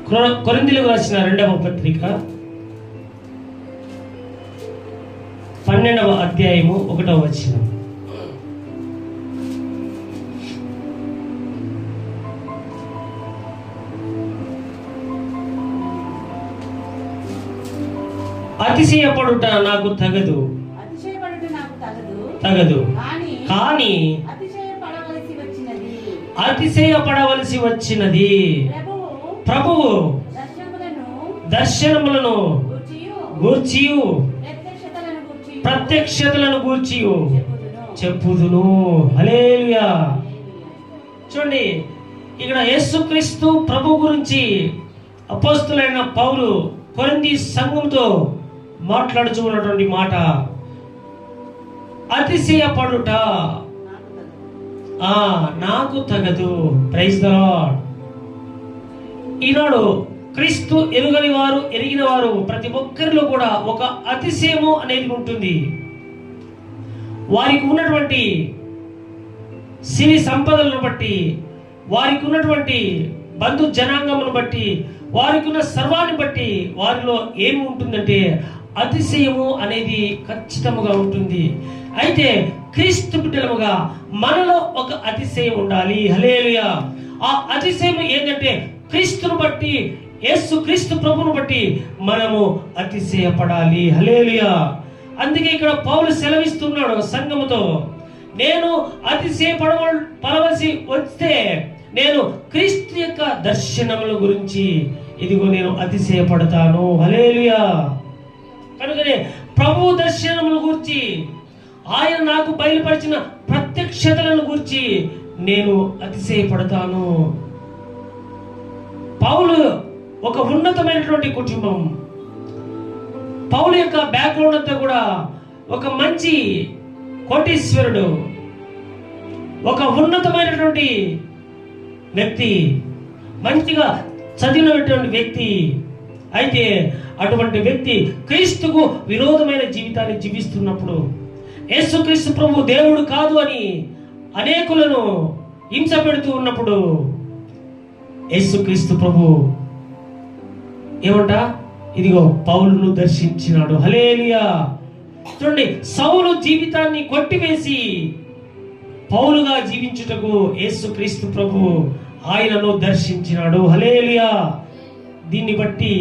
కొరింథీయులకు రాసిన 2వ పత్రిక 12వ అధ్యాయము 1వ వచనం. అతిశయపడుట నాకు తగదు కానీ అతిశయపడవలసి వచ్చినది ప్రభువు దర్శనములను గూర్చియు ప్రత్యక్షతలను గూర్చియు చెప్పుదును. హల్లెలూయా. చూడండి, ఇక్కడ యేసుక్రీస్తు ప్రభు గురించి అపోస్తలుడైన పౌలు కొరింథీ సంఘంతో మాట్లాడుచున్నటువంటి మాట అతిశయపడుట నాకు తగదు. Praise the lord. ఈనాడు క్రీస్తు ఎరుగని వారు ఎరిగిన వారు ప్రతి ఒక్కరిలో కూడా ఒక అతిశయము అనేది ఉంటుంది. వారికి ఉన్నటువంటి సిరి సంపదలను బట్టి, వారికి ఉన్నటువంటి బంధు జనాంగమును బట్టి, వారికి ఉన్న సర్వాన్ని బట్టి వారిలో ఏమి ఉంటుందంటే అతిశయము అనేది ఖచ్చితంగా ఉంటుంది. అయితే క్రీస్తు బిడ్డలుగా మనలో ఒక అతిశయం ఉండాలి. హల్లెలూయా. ఆ అతిశయం ఏంటంటే క్రీస్తును బట్టి, యేసు క్రీస్తు ప్రభువును బట్టి మనము అతిశయపడాలి. హల్లెలూయా. అందుకే ఇక్కడ పౌలు సెలవిస్తున్నాడు సంఘముతో, నేను అతిశయపడవలసి వస్తే నేను క్రీస్తు యొక్క దర్శనముల గురించి ఇదిగో నేను అతిశయపడతాను. హల్లెలూయా. కనుకనే ప్రభు దర్శనముల గురించి, ఆయన నాకు బయలుపరిచిన ప్రత్యక్షతలను గురించి నేను అతిశయపడతాను. పౌలు ఒక ఉన్నతమైనటువంటి కుటుంబం. పౌలు యొక్క బ్యాక్గ్రౌండ్ అంతా కూడా ఒక మంచి కోటీశ్వరుడు, ఒక ఉన్నతమైనటువంటి వ్యక్తి, మంచిగా చదివినటువంటి వ్యక్తి. అయితే అటువంటి వ్యక్తి క్రీస్తుకు విరోధమైన జీవితాన్ని జీవిస్తున్నప్పుడు, యేసుక్రీస్తు ప్రభు దేవుడు కాదు అని అనేకులను హింస పెడుతూ ఉన్నప్పుడు యేసుక్రీస్తు ప్రభు ఏమంట, ఇదిగో పౌలును దర్శించినాడు. హల్లెలూయా. చూడండి, సౌలు జీవితాన్ని కొట్టివేసి పౌలుగా జీవించుటకు యేసుక్రీస్తు ప్రభు ఆయనను దర్శించినాడు. హల్లెలూయా. దీన్ని బట్టి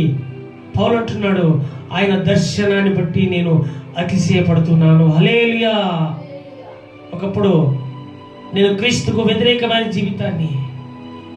పౌలు అంటున్నాడు, ఆయన దర్శనాన్ని బట్టి నేను అతిశయపడుతున్నాను. హల్లెలూయా. ఒకప్పుడు నేను క్రీస్తుకు వ్యతిరేకమైన జీవితాన్ని,